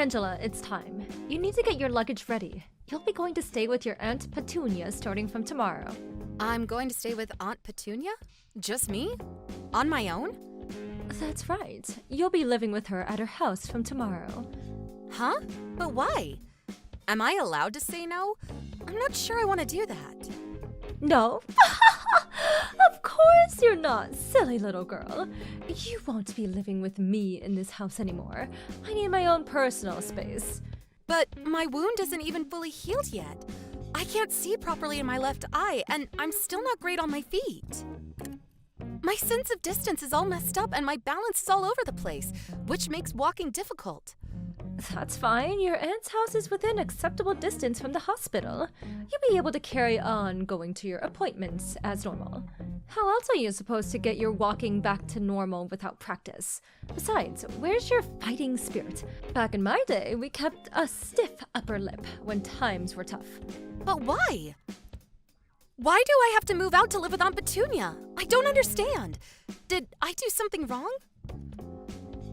Angela, it's time. You need to get your luggage ready. You'll be going to stay with your Aunt Petunia starting from tomorrow. I'm going to stay with Aunt Petunia? Just me? On my own? That's right. You'll be living with her at her house from tomorrow. Huh? But why? Am I allowed to say no? I'm not sure I want to do that. No? Of course you're not, silly little girl. You won't be living with me in this house anymore. I need my own personal space. But my wound isn't even fully healed yet. I can't see properly in my left eye, and I'm still not great on my feet. My sense of distance is all messed up, and my balance is all over the place, which makes walking difficult. That's fine. Your aunt's house is within acceptable distance from the hospital. You'll be able to carry on going to your appointments as normal. How else are you supposed to get your walking back to normal without practice? Besides, where's your fighting spirit? Back in my day, we kept a stiff upper lip when times were tough. But why? Why do I have to move out to live with Aunt Petunia? I don't understand. Did I do something wrong?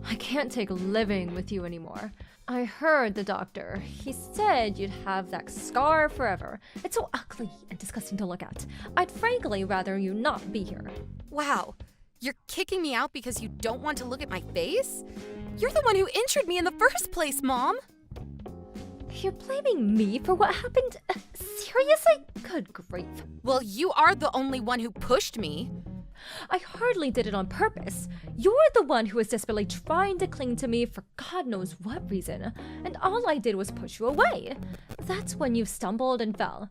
I can't take living with you anymore. I heard the doctor. He said you'd have that scar forever. It's so ugly and disgusting to look at. I'd frankly rather you not be here. Wow. You're kicking me out because you don't want to look at my face? You're the one who injured me in the first place, Mom! You're blaming me for what happened? Seriously? Good grief. Well, you are the only one who pushed me. I hardly did it on purpose. You're the one who was desperately trying to cling to me for God knows what reason, and all I did was push you away. That's when you stumbled and fell.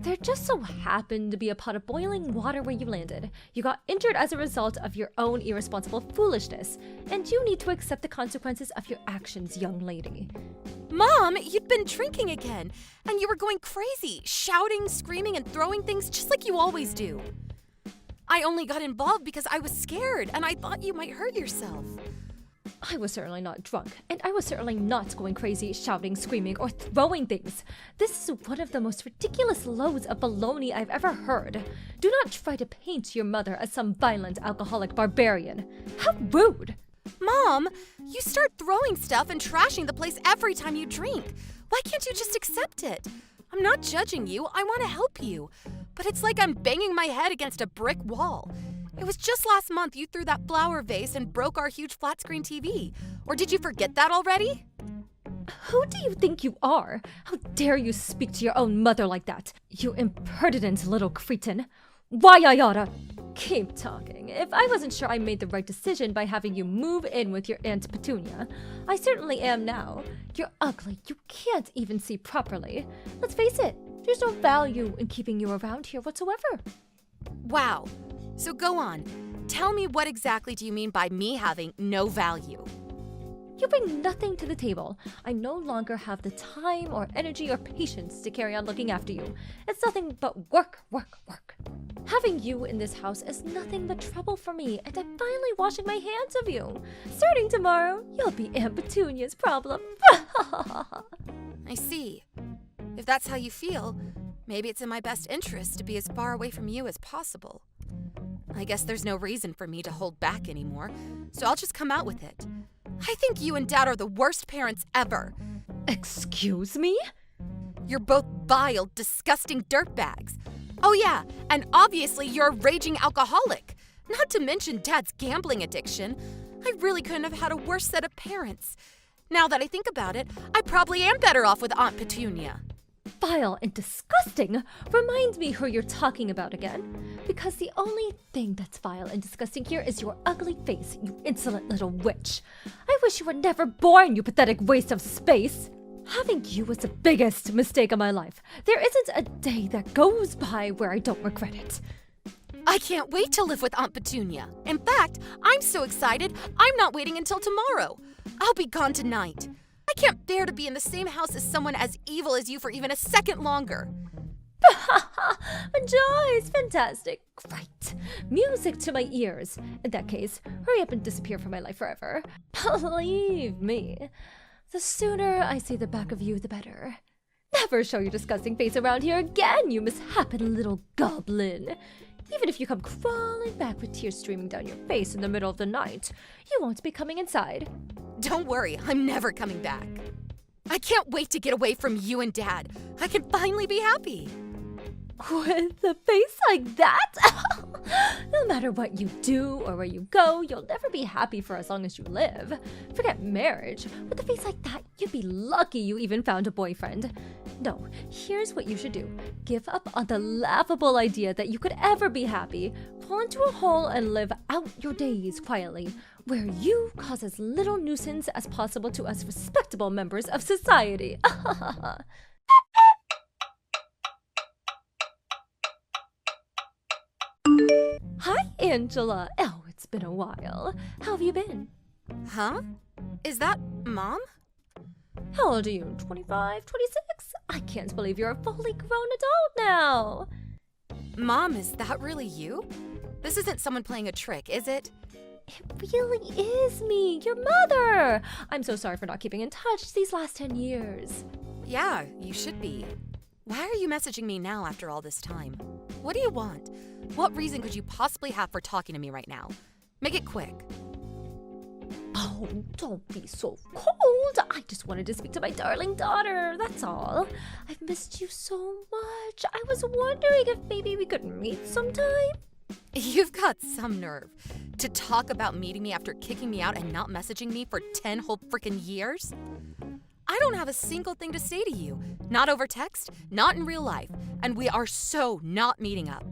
There just so happened to be a pot of boiling water where you landed. You got injured as a result of your own irresponsible foolishness, and you need to accept the consequences of your actions, young lady. Mom, you'd been drinking again, and you were going crazy, shouting, screaming, and throwing things just like you always do. I only got involved because I was scared, and I thought you might hurt yourself. I was certainly not drunk, and I was certainly not going crazy, shouting, screaming, or throwing things. This is one of the most ridiculous loads of baloney I've ever heard. Do not try to paint your mother as some violent alcoholic barbarian. How rude! Mom, you start throwing stuff and trashing the place every time you drink. Why can't you just accept it? I'm not judging you, I want to help you. But it's like I'm banging my head against a brick wall. It was just last month you threw that flower vase and broke our huge flat-screen TV. Or did you forget that already? Who do you think you are? How dare you speak to your own mother like that? You impertinent little cretin. Why I oughta... Keep talking. If I wasn't sure I made the right decision by having you move in with your Aunt Petunia, I certainly am now. You're ugly. You can't even see properly. Let's face it, there's no value in keeping you around here whatsoever. Wow. So go on. Tell me, what exactly do you mean by me having no value? You bring nothing to the table. I no longer have the time or energy or patience to carry on looking after you. It's nothing but work, work, work. Having you in this house is nothing but trouble for me, and I'm finally washing my hands of you. Starting tomorrow, you'll be Aunt Petunia's problem. I see. If that's how you feel, maybe it's in my best interest to be as far away from you as possible. I guess there's no reason for me to hold back anymore, so I'll just come out with it. I think you and Dad are the worst parents ever. Excuse me? You're both vile, disgusting dirtbags. Oh yeah, and obviously you're a raging alcoholic. Not to mention Dad's gambling addiction. I really couldn't have had a worse set of parents. Now that I think about it, I probably am better off with Aunt Petunia. Vile and disgusting? Remind me who you're talking about again. Because the only thing that's vile and disgusting here is your ugly face, you insolent little witch. I wish you were never born, you pathetic waste of space. Having you was the biggest mistake of my life. There isn't a day that goes by where I don't regret it. I can't wait to live with Aunt Petunia. In fact, I'm so excited, I'm not waiting until tomorrow. I'll be gone tonight. I can't bear to be in the same house as someone as evil as you for even a second longer. Joyce, fantastic. Great. Music to my ears. In that case, hurry up and disappear from my life forever. Believe me, the sooner I see the back of you, the better. Never show your disgusting face around here again, you misshapen little goblin. Even if you come crawling back with tears streaming down your face in the middle of the night, you won't be coming inside. Don't worry, I'm never coming back. I can't wait to get away from you and Dad. I can finally be happy. With a face like that? No matter what you do or where you go, you'll never be happy for as long as you live. Forget marriage. With a face like that, you'd be lucky you even found a boyfriend. No, here's what you should do. Give up on the laughable idea that you could ever be happy. Fall into a hole and live out your days quietly, where you cause as little nuisance as possible to us respectable members of society. Hi, Angela. Oh, it's been a while. How have you been? Huh? Is that Mom? How old are you? 25, 26? I can't believe you're a fully grown adult now. Mom, is that really you? This isn't someone playing a trick, is it? It really is me, your mother. I'm so sorry for not keeping in touch these last 10 years. Yeah, you should be. Why are you messaging me now after all this time? What do you want? What reason could you possibly have for talking to me right now? Make it quick. Oh, don't be so cold. I just wanted to speak to my darling daughter, that's all. I've missed you so much. I was wondering if maybe we could meet sometime. You've got some nerve. To talk about meeting me after kicking me out and not messaging me for 10 whole freaking years? I don't have a single thing to say to you. Not over text, not in real life. And we are so not meeting up.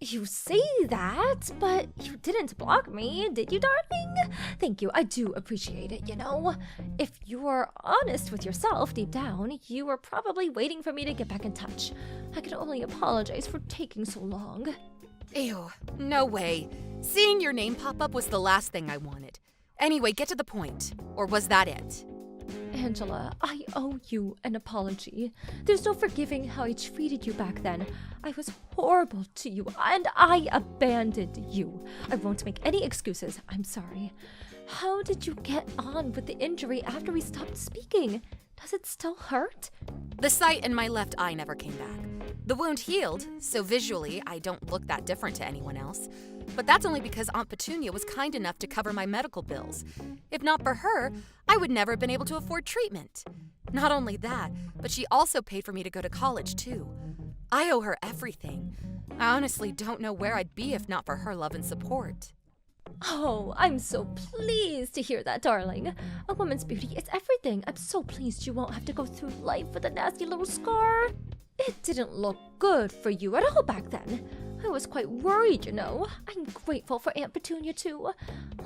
You say that, but you didn't block me, did you, darling? Thank you, I do appreciate it, you know. If you're honest with yourself deep down, you were probably waiting for me to get back in touch. I can only apologize for taking so long. Ew, no way. Seeing your name pop up was the last thing I wanted. Anyway, get to the point. Or was that it? Angela, I owe you an apology. There's no forgiving how I treated you back then. I was horrible to you, and I abandoned you. I won't make any excuses. I'm sorry. How did you get on with the injury after we stopped speaking? Does it still hurt? The sight in my left eye never came back. The wound healed, so visually I don't look that different to anyone else. But that's only because Aunt Petunia was kind enough to cover my medical bills. If not for her, I would never have been able to afford treatment. Not only that, but she also paid for me to go to college too. I owe her everything. I honestly don't know where I'd be if not for her love and support. Oh, I'm so pleased to hear that, darling. A woman's beauty is everything. I'm so pleased you won't have to go through life with a nasty little scar. It didn't look good for you at all back then. I was quite worried, you know. I'm grateful for Aunt Petunia, too.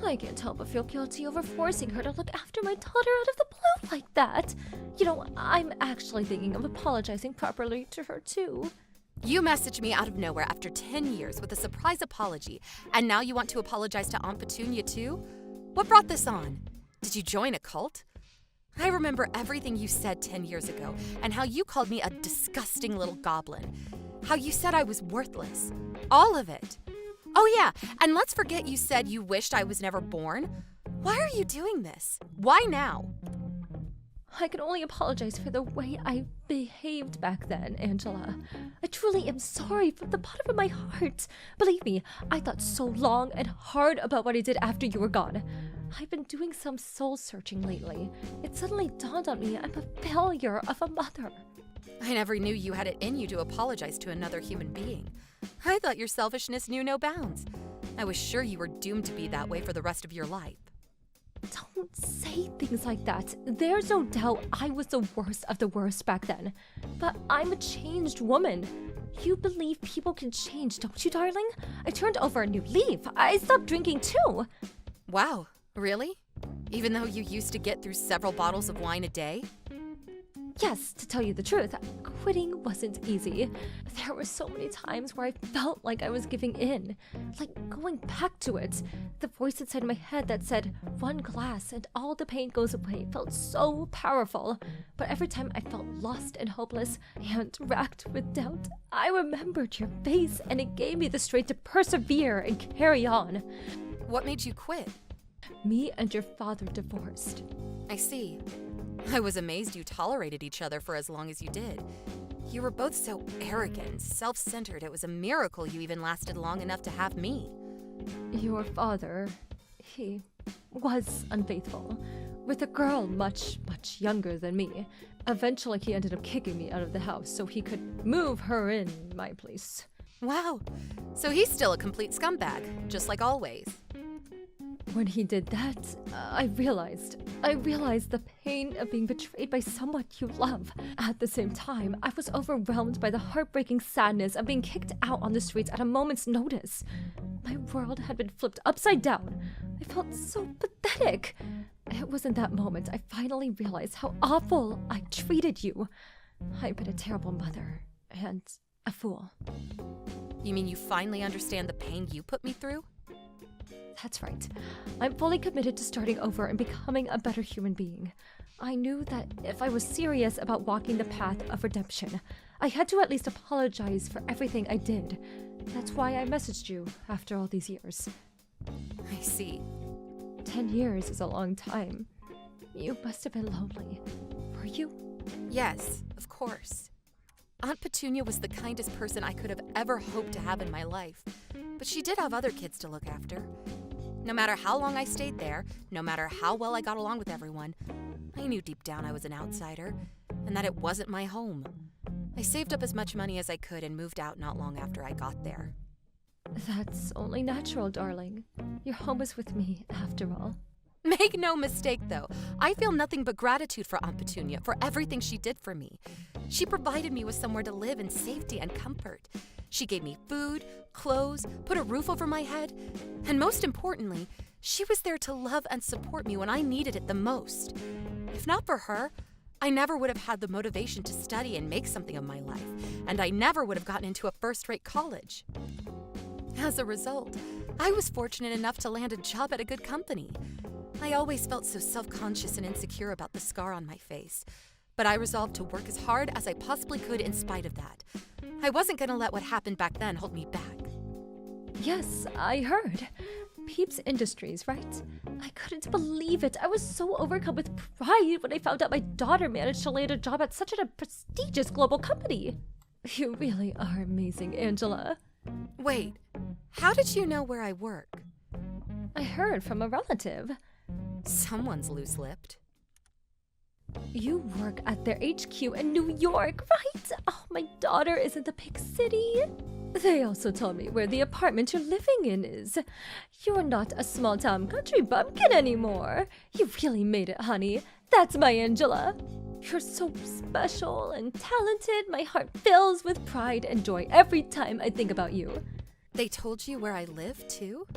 I can't help but feel guilty over forcing her to look after my daughter out of the blue like that. You know, I'm actually thinking of apologizing properly to her, too. You messaged me out of nowhere after 10 years with a surprise apology, and now you want to apologize to Aunt Petunia, too? What brought this on? Did you join a cult? I remember everything you said 10 years ago, and how you called me a disgusting little goblin. How you said I was worthless. All of it. Oh yeah, and let's forget you said you wished I was never born. Why are you doing this? Why now? I can only apologize for the way I behaved back then, Angela. I truly am sorry from the bottom of my heart. Believe me, I thought so long and hard about what I did after you were gone. I've been doing some soul searching lately. It suddenly dawned on me I'm a failure of a mother. I never knew you had it in you to apologize to another human being. I thought your selfishness knew no bounds. I was sure you were doomed to be that way for the rest of your life. Don't say things like that. There's no doubt I was the worst of the worst back then. But I'm a changed woman. You believe people can change, don't you, darling? I turned over a new leaf. I stopped drinking too. Wow, really? Even though you used to get through several bottles of wine a day? Yes, to tell you the truth, quitting wasn't easy. There were so many times where I felt like I was giving in, like going back to it. The voice inside my head that said, one glass and all the pain goes away, felt so powerful. But every time I felt lost and hopeless and racked with doubt, I remembered your face and it gave me the strength to persevere and carry on. What made you quit? Me and your father divorced. I see. I was amazed you tolerated each other for as long as you did. You were both so arrogant, self-centered, it was a miracle you even lasted long enough to have me. Your father, he was unfaithful. with a girl much, much younger than me. Eventually, he ended up kicking me out of the house so he could move her in my place. Wow. So he's still a complete scumbag, just like always. When he did that, I realized the pain of being betrayed by someone you love. At the same time, I was overwhelmed by the heartbreaking sadness of being kicked out on the streets at a moment's notice. My world had been flipped upside down. I felt so pathetic. It was in that moment I finally realized how awful I treated you. I've been a terrible mother and a fool. You mean you finally understand the pain you put me through? That's right. I'm fully committed to starting over and becoming a better human being. I knew that if I was serious about walking the path of redemption, I had to at least apologize for everything I did. That's why I messaged you after all these years. I see. 10 years is a long time. You must have been lonely. Were you? Yes, of course. Aunt Petunia was the kindest person I could have ever hoped to have in my life, but she did have other kids to look after. No matter how long I stayed there, no matter how well I got along with everyone, I knew deep down I was an outsider, and that it wasn't my home. I saved up as much money as I could and moved out not long after I got there. That's only natural, darling. Your home is with me, after all. Make no mistake, though, I feel nothing but gratitude for Aunt Petunia for everything she did for me. She provided me with somewhere to live in safety and comfort. She gave me food, clothes, put a roof over my head, and most importantly, she was there to love and support me when I needed it the most. If not for her, I never would have had the motivation to study and make something of my life, and I never would have gotten into a first-rate college. As a result, I was fortunate enough to land a job at a good company. I always felt so self-conscious and insecure about the scar on my face, but I resolved to work as hard as I possibly could in spite of that. I wasn't going to let what happened back then hold me back. Yes, I heard. Peeps Industries, right? I couldn't believe it. I was so overcome with pride when I found out my daughter managed to land a job at such a prestigious global company. You really are amazing, Angela. Wait, how did you know where I work? I heard from a relative. Someone's loose-lipped. You work at their HQ in New York, right? Oh, my daughter is in the big city. They also told me where the apartment you're living in is. You're not a small-town country bumpkin anymore. You really made it, honey. That's my Angela. You're so special and talented. My heart fills with pride and joy every time I think about you. They told you where I live, too?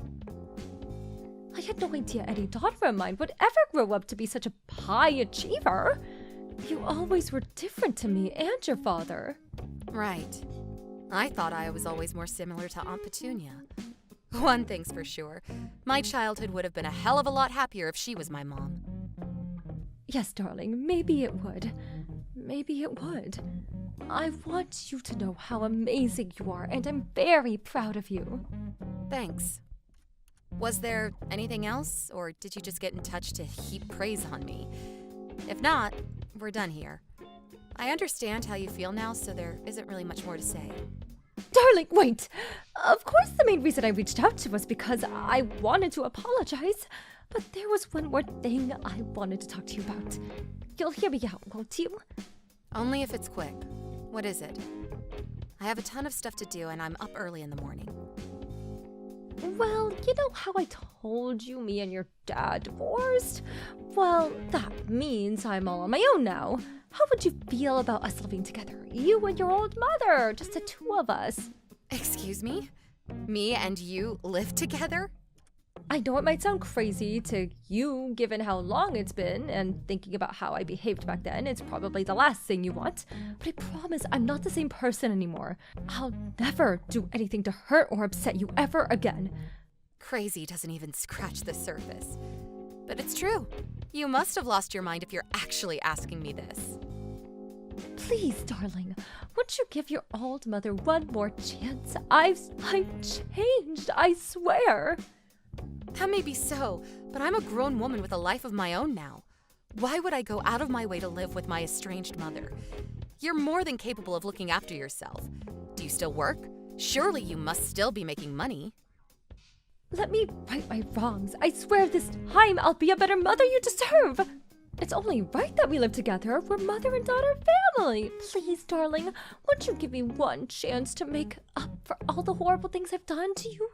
I had no idea any daughter of mine would ever grow up to be such a high achiever. You always were different to me and your father. Right. I thought I was always more similar to Aunt Petunia. One thing's for sure, my childhood would have been a hell of a lot happier if she was my mom. Yes, darling, maybe it would. Maybe it would. I want you to know how amazing you are, and I'm very proud of you. Thanks. Was there anything else, or did you just get in touch to heap praise on me? If not, we're done here. I understand how you feel now, so there isn't really much more to say. Darling, wait! Of course the main reason I reached out to was because I wanted to apologize. But there was one more thing I wanted to talk to you about. You'll hear me out, won't you? Only if it's quick. What is it? I have a ton of stuff to do, and I'm up early in the morning. Well, you know how I told you me and your dad divorced? Well, that means I'm all on my own now. How would you feel about us living together? You and your old mother, just the two of us. Excuse me? Me and you live together? I know it might sound crazy to you, given how long it's been, and thinking about how I behaved back then, it's probably the last thing you want. But I promise I'm not the same person anymore. I'll never do anything to hurt or upset you ever again. Crazy doesn't even scratch the surface. But it's true. You must have lost your mind if you're actually asking me this. Please, darling, won't you give your old mother one more chance? I've changed, I swear. That may be so, but I'm a grown woman with a life of my own now. Why would I go out of my way to live with my estranged mother? You're more than capable of looking after yourself. Do you still work? Surely you must still be making money. Let me right my wrongs. I swear this time I'll be a better mother you deserve. It's only right that we live together. We're mother and daughter family. Please, darling, won't you give me one chance to make up for all the horrible things I've done to you?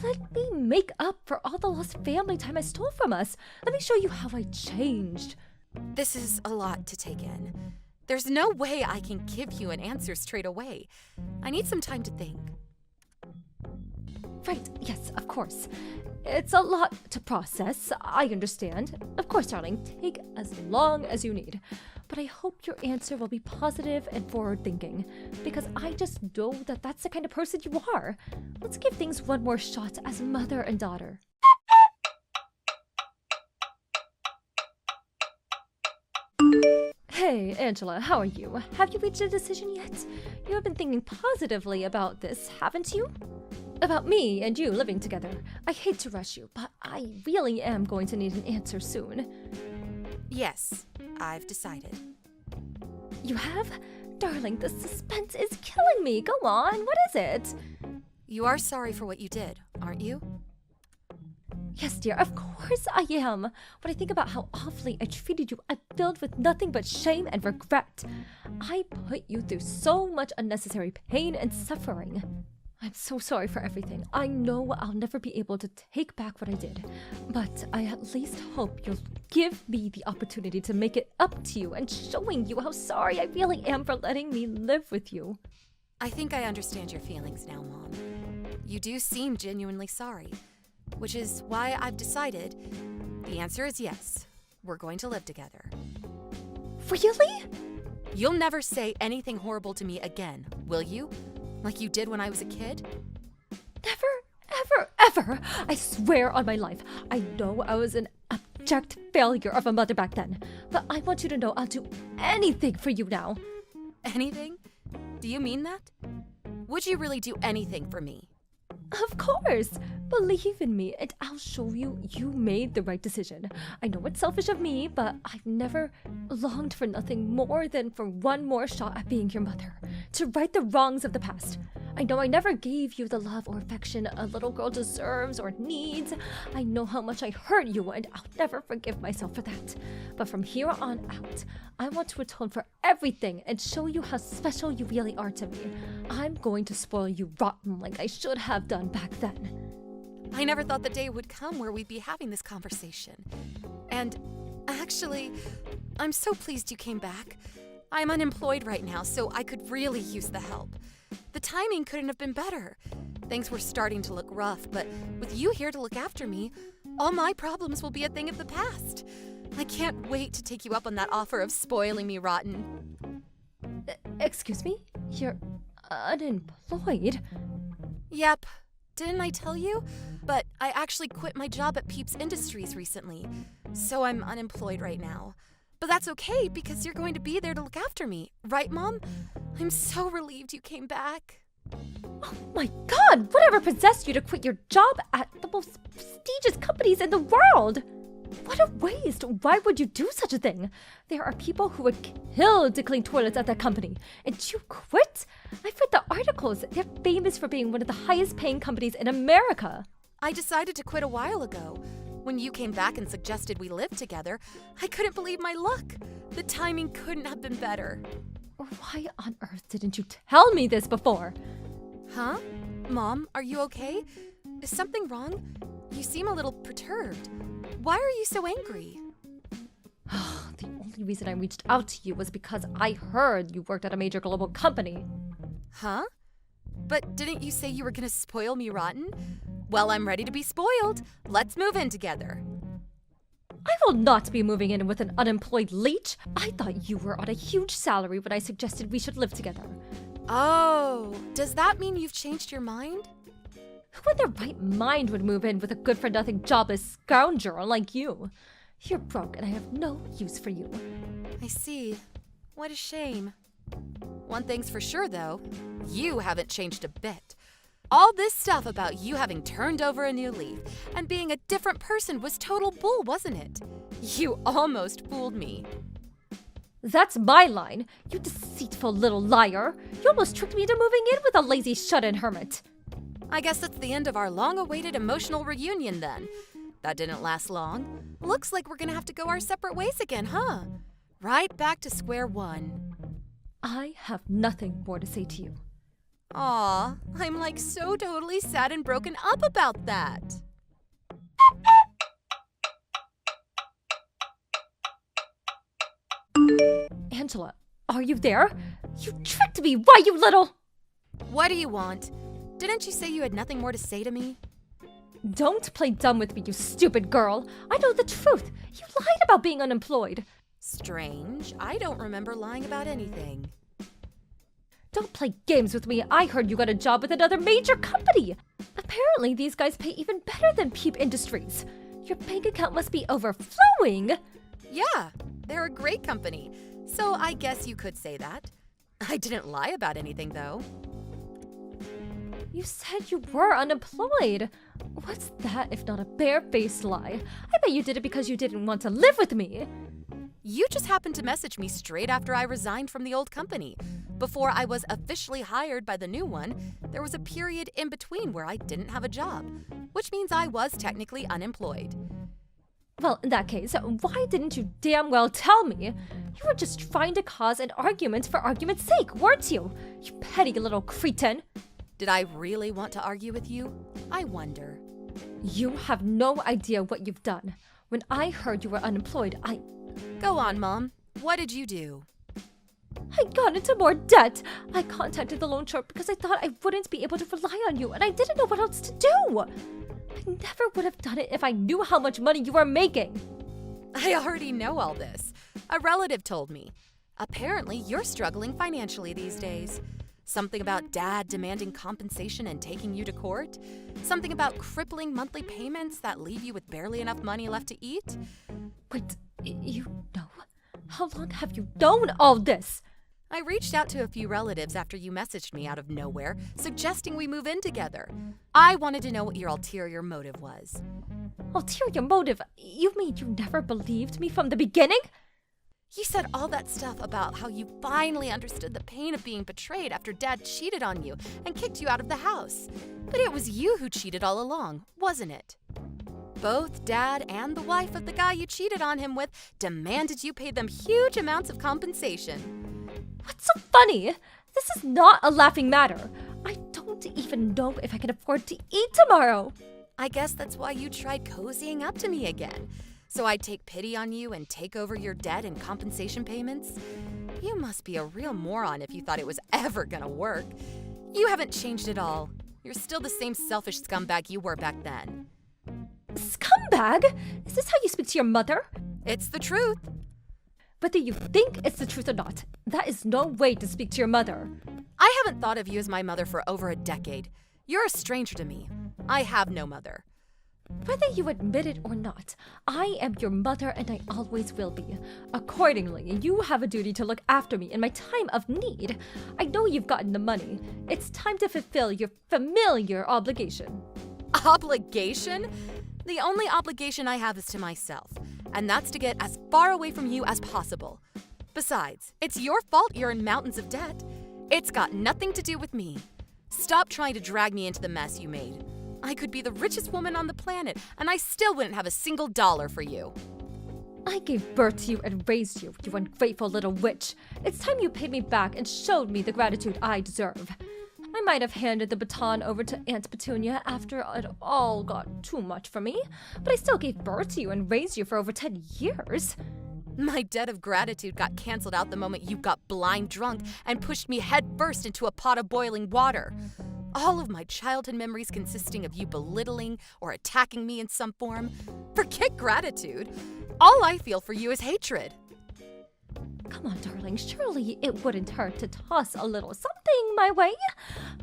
Let me make up for all the lost family time I stole from us. Let me show you how I changed. This is a lot to take in. There's no way I can give you an answer straight away. I need some time to think. Right, yes, of course. It's a lot to process, I understand. Of course, darling, take as long as you need. But I hope your answer will be positive and forward-thinking, because I just know that that's the kind of person you are. Let's give things one more shot as mother and daughter. Hey, Angela, how are you? Have you reached a decision yet? You have been thinking positively about this, haven't you? About me and you living together. I hate to rush you, but I really am going to need an answer soon. Yes, I've decided. You have? Darling, the suspense is killing me. Go on, what is it? You are sorry for what you did, aren't you? Yes, dear, of course I am. When I think about how awfully I treated you, I'm filled with nothing but shame and regret. I put you through so much unnecessary pain and suffering. I'm so sorry for everything. I know I'll never be able to take back what I did, but I at least hope you'll give me the opportunity to make it up to you and showing you how sorry I really am for letting me live with you. I think I understand your feelings now, Mom. You do seem genuinely sorry, which is why I've decided the answer is yes. We're going to live together. Really? You'll never say anything horrible to me again, will you? Like you did when I was a kid? Never, ever, ever. I swear on my life. I know I was an abject failure of a mother back then, but I want you to know I'll do anything for you now. Anything? Do you mean that? Would you really do anything for me? Of course. Believe in me, and I'll show you you made the right decision. I know it's selfish of me, but I've never longed for nothing more than for one more shot at being your mother, to right the wrongs of the past. I know I never gave you the love or affection a little girl deserves or needs. I know how much I hurt you, and I'll never forgive myself for that. But from here on out, I want to atone for everything and show you how special you really are to me. I'm going to spoil you rotten like I should have done back then. I never thought the day would come where we'd be having this conversation. And actually, I'm so pleased you came back. I'm unemployed right now, so I could really use the help. The timing couldn't have been better. Things were starting to look rough, but with you here to look after me, all my problems will be a thing of the past. I can't wait to take you up on that offer of spoiling me rotten. Excuse me? You're unemployed? Yep. Didn't I tell you? But I actually quit my job at Peeps Industries recently, so I'm unemployed right now. But that's okay because you're going to be there to look after me, right, Mom? I'm so relieved you came back. Oh my God! Whatever possessed you to quit your job at the most prestigious companies in the world? What a waste! Why would you do such a thing? There are people who would kill to clean toilets at that company. And you quit? I've read the articles. They're famous for being one of the highest paying companies in America. I decided to quit a while ago. When you came back and suggested we live together, I couldn't believe my luck. The timing couldn't have been better. Why on earth didn't you tell me this before? Huh? Mom, are you okay? Is something wrong? You seem a little perturbed. Why are you so angry? The only reason I reached out to you was because I heard you worked at a major global company. Huh? But didn't you say you were gonna spoil me rotten? Well, I'm ready to be spoiled. Let's move in together. I will not be moving in with an unemployed leech. I thought you were on a huge salary when I suggested we should live together. Oh, does that mean you've changed your mind? Who in their right mind would move in with a good-for-nothing jobless scoundrel like you? You're broke and I have no use for you. I see. What a shame. One thing's for sure, though. You haven't changed a bit. All this stuff about you having turned over a new leaf and being a different person was total bull, wasn't it? You almost fooled me. That's my line, you deceitful little liar. You almost tricked me into moving in with a lazy shut-in hermit. I guess that's the end of our long-awaited emotional reunion then. That didn't last long. Looks like we're gonna have to go our separate ways again, huh? Right back to square one. I have nothing more to say to you. Aw, I'm like so totally sad and broken up about that. Angela, are you there? You tricked me! Why, you little... What do you want? Didn't you say you had nothing more to say to me? Don't play dumb with me, you stupid girl. I know the truth. You lied about being unemployed. Strange. I don't remember lying about anything. Don't play games with me. I heard you got a job with another major company. Apparently, these guys pay even better than Peep Industries. Your bank account must be overflowing. Yeah, they're a great company. So I guess you could say that. I didn't lie about anything, though. You said you were unemployed. What's that if not a barefaced lie? I bet you did it because you didn't want to live with me. You just happened to message me straight after I resigned from the old company. Before I was officially hired by the new one, there was a period in between where I didn't have a job, which means I was technically unemployed. Well, in that case, why didn't you damn well tell me? You were just trying to cause an argument for argument's sake, weren't you? You petty little cretin. Did I really want to argue with you? I wonder. You have no idea what you've done. When I heard you were unemployed, Go on, Mom. What did you do? I got into more debt. I contacted the loan shark because I thought I wouldn't be able to rely on you, and I didn't know what else to do. I never would have done it if I knew how much money you were making. I already know all this. A relative told me. Apparently, you're struggling financially these days. Something about Dad demanding compensation and taking you to court? Something about crippling monthly payments that leave you with barely enough money left to eat? Wait, you know? How long have you known all this? I reached out to a few relatives after you messaged me out of nowhere, suggesting we move in together. I wanted to know what your ulterior motive was. Ulterior motive? You mean you never believed me from the beginning? You said all that stuff about how you finally understood the pain of being betrayed after Dad cheated on you and kicked you out of the house. But it was you who cheated all along, wasn't it? Both Dad and the wife of the guy you cheated on him with demanded you pay them huge amounts of compensation. What's so funny? This is not a laughing matter. I don't even know if I can afford to eat tomorrow. I guess that's why you tried cozying up to me again. So I'd take pity on you and take over your debt and compensation payments? You must be a real moron if you thought it was ever gonna work. You haven't changed at all. You're still the same selfish scumbag you were back then. Scumbag? Is this how you speak to your mother? It's the truth. Whether you think it's the truth or not, that is no way to speak to your mother. I haven't thought of you as my mother for over a decade. You're a stranger to me. I have no mother. Whether you admit it or not, I am your mother and I always will be. Accordingly, you have a duty to look after me in my time of need. I know you've gotten the money. It's time to fulfill your familiar obligation. Obligation? The only obligation I have is to myself, and that's to get as far away from you as possible. Besides, it's your fault you're in mountains of debt. It's got nothing to do with me. Stop trying to drag me into the mess you made. I could be the richest woman on the planet, and I still wouldn't have a single dollar for you. I gave birth to you and raised you, you ungrateful little witch. It's time you paid me back and showed me the gratitude I deserve. I might have handed the baton over to Aunt Petunia after it all got too much for me, but I still gave birth to you and raised you for over 10 years. My debt of gratitude got canceled out the moment you got blind drunk and pushed me headfirst into a pot of boiling water. All of my childhood memories consisting of you belittling or attacking me in some form. Forget gratitude. All I feel for you is hatred. Come on, darling, surely it wouldn't hurt to toss a little something my way.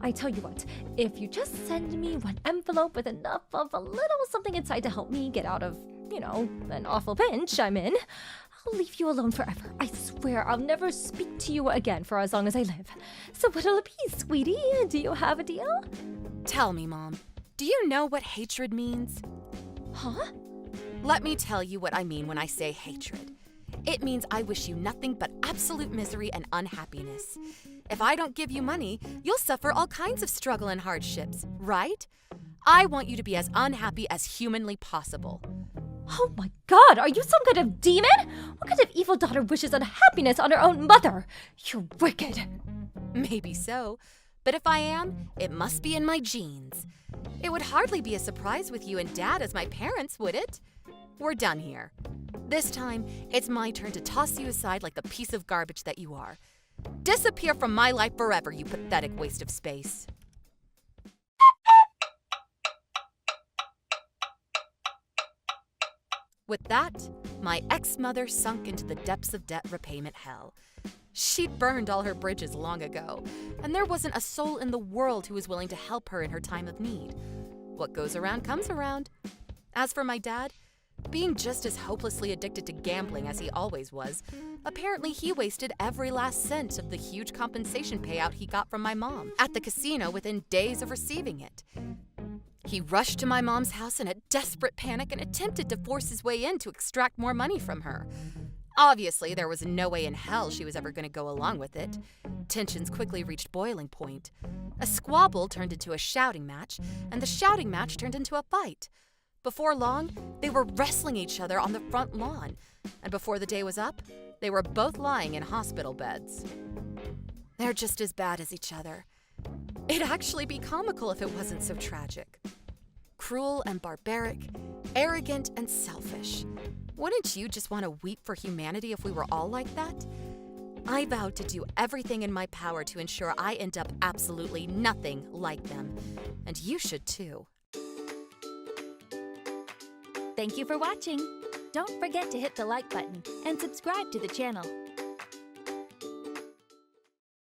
I tell you what, if you just send me one envelope with enough of a little something inside to help me get out of, an awful pinch I'm in, I'll leave you alone forever. I swear I'll never speak to you again for as long as I live. So what'll it be, sweetie? Do you have a deal? Tell me, Mom, do you know what hatred means? Huh? Let me tell you what I mean when I say hatred. It means I wish you nothing but absolute misery and unhappiness. If I don't give you money, you'll suffer all kinds of struggle and hardships, right? I want you to be as unhappy as humanly possible. Oh my god, are you some kind of demon? What kind of evil daughter wishes unhappiness on her own mother? You're wicked. Maybe so, but if I am, it must be in my genes. It would hardly be a surprise with you and Dad as my parents, would it? We're done here. This time, it's my turn to toss you aside like the piece of garbage that you are. Disappear from my life forever, you pathetic waste of space. With that, my ex-mother sunk into the depths of debt repayment hell. She'd burned all her bridges long ago, and there wasn't a soul in the world who was willing to help her in her time of need. What goes around comes around. As for my dad, being just as hopelessly addicted to gambling as he always was, apparently he wasted every last cent of the huge compensation payout he got from my mom at the casino within days of receiving it. He rushed to my mom's house in a desperate panic and attempted to force his way in to extract more money from her. Obviously, there was no way in hell she was ever going to go along with it. Tensions quickly reached boiling point. A squabble turned into a shouting match, and the shouting match turned into a fight. Before long, they were wrestling each other on the front lawn, and before the day was up, they were both lying in hospital beds. They're just as bad as each other. It'd actually be comical if it wasn't so tragic. Cruel and barbaric, arrogant and selfish. Wouldn't you just want to weep for humanity if we were all like that? I vowed to do everything in my power to ensure I end up absolutely nothing like them. And you should too. Thank you for watching. Don't forget to hit the like button and subscribe to the channel.